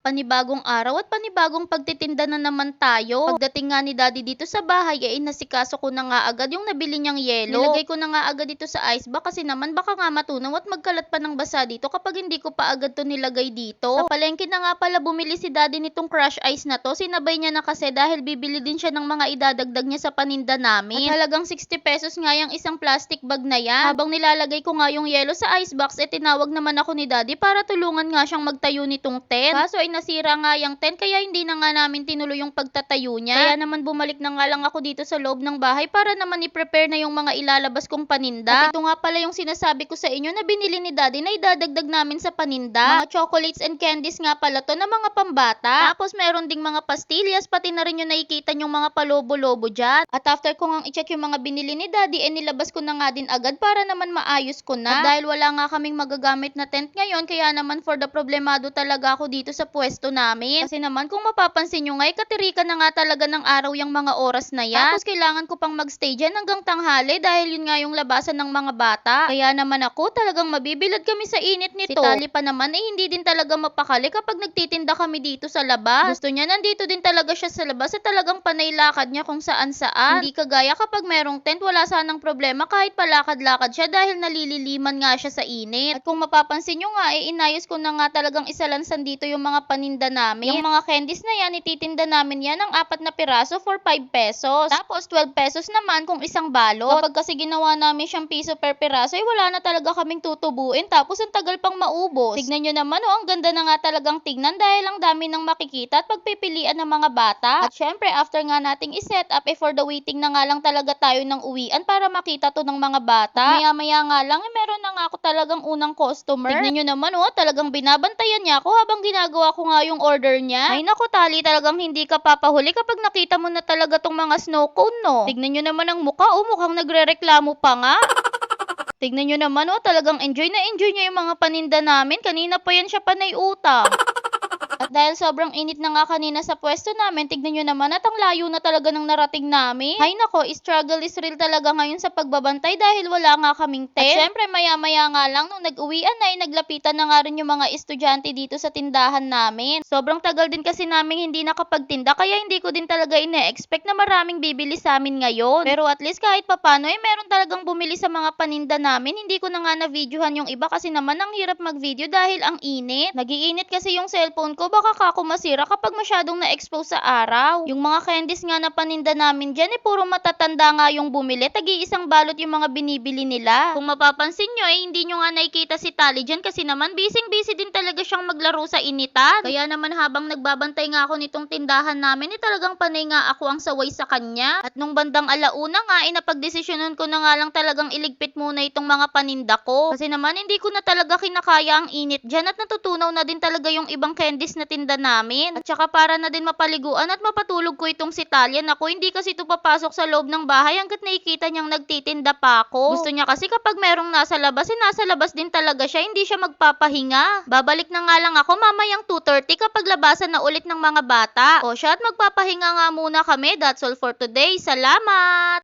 Panibagong araw at panibagong pagtitinda na naman tayo. Pagdating nga ni Daddy dito sa bahay, inasikaso ko na nga agad yung nabili niyang yelo. Nilagay ko na nga agad dito sa ice box kasi naman baka nga matunaw at magkalat pa ng basa dito kapag hindi ko pa agad to nilagay dito. Sa palengke na nga pala bumili si Daddy nitong crush ice na to. Sinabay niya na kasi dahil bibili din siya ng mga idadagdag niya sa paninda namin. At halagang 60 pesos nga yung isang plastic bag na yan. Habang nilalagay ko nga yung yelo sa ice box, tinawag naman ako ni Daddy para tulungan nga siyang magtayo nitong tent. Kaso nasira nga yung tent kaya hindi na nga namin tinuloy yung pagtatayo niya. Kaya naman bumalik na nga lang ako dito sa loob ng bahay para naman i-prepare na yung mga ilalabas kong paninda. At ito nga pala yung sinasabi ko sa inyo na binili ni Daddy na idadagdag namin sa paninda. Mga chocolates and candies nga pala to na mga pambata. Tapos meron ding mga pastillas, pati na rin yung nakikita yung mga palobo-lobo dyan. At after ko nga i-check yung mga binili ni Daddy, nilabas ko na nga din agad para naman maayos ko na. At dahil wala nga kaming magagamit na tent ngayon, kaya naman for the problemado talaga ako dito sa pwesto namin. Kasi naman kung mapapansin nyo nga, katirika na nga talaga ng araw yung mga oras na yan. Tapos kailangan ko pang magstay dyan hanggang tanghali dahil yun nga yung labasan ng mga bata. Kaya naman ako talagang mabibilad kami sa init nito. Si Tali pa naman hindi din talaga mapakali kapag nagtitinda kami dito sa labas. Gusto niya nandito din talaga siya sa labas at talagang panay lakad niya kung saan saan. Hindi kagaya kapag merong tent, wala sanang problema kahit palakad-lakad siya dahil nalililiman nga siya sa init. At kung mapapansin nyo nga, inayos ko na nga talagang isalansan dito yung mga paninda namin. Yung mga candies na yan, ititinda namin yan ng 4 na piraso for 5 pesos. Tapos 12 pesos naman kung isang balot. Kapag kasi ginawa namin siyang piso per piraso, wala na talaga kaming tutubuin. Tapos ang tagal pang maubos. Tignan nyo naman, ang ganda na nga talagang tignan dahil ang dami ng makikita at pagpipilian ng mga bata. At syempre, after nga nating iset up, for the waiting na nga lang talaga tayo ng uwian para makita to ng mga bata. Maya-maya nga lang, meron na nga ako talagang unang customer. Tignan nyo naman, talagang binabantayan niya ako habang ginagawa ko nga yung order niya. Ay naku, Tali, talagang hindi ka papahuli kapag nakita mo na talaga tong mga snow cone, no? Tignan nyo naman ang mukha, mukhang nagrereklamo pa nga. Tignan nyo naman, talagang enjoy na enjoy niya yung mga paninda namin. Kanina pa yan siya panay utang. At dahil sobrang init na nga kanina sa pwesto namin, tignan nyo naman at ang layo na talaga ng narating namin. Ay nako, struggle is real talaga ngayon sa pagbabantay dahil wala nga kaming tent. At syempre, maya-maya nga lang nung nag-uwian na, naglapitan na nga rin yung mga estudyante dito sa tindahan namin. Sobrang tagal din kasi namin hindi nakapagtinda kaya hindi ko din talaga ine-expect na maraming bibili sa amin ngayon. Pero at least kahit papano, meron talagang bumili sa mga paninda namin. Hindi ko na nga na-videohan yung iba kasi naman ang hirap mag-video dahil ang init. Nagiinit kasi yung cellphone ko, baka kako masira kapag masyadong na-expose sa araw. Yung mga candies nga na paninda namin dyan, puro matatanda nga yung bumili. Tagi-isang balot yung mga binibili nila. Kung mapapansin nyo, hindi nyo nga nakikita si Tali dyan kasi naman busy din talaga siyang maglaro sa initan. Kaya naman habang nagbabantay nga ako nitong tindahan namin, talagang panay nga ako ang saway sa kanya. At nung bandang alauna nga, napagdesisyonan ko na nga lang talagang iligpit muna itong mga paninda ko. Kasi naman hindi ko na talaga kinakaya ang init dyan at natutunaw na din talaga yung ibang candies na tinda namin. At saka para na din mapaliguan at mapatulog ko itong si Talia. Ako, hindi kasi ito papasok sa loob ng bahay hanggat nakikita niyang nagtitinda pa ako. Gusto niya kasi kapag merong nasa labas, nasa labas din talaga siya, hindi siya magpapahinga. Babalik na nga lang ako mamayang 2:30 kapag labasan na ulit ng mga bata. O siya, at magpapahinga nga muna kami. That's all for today. Salamat!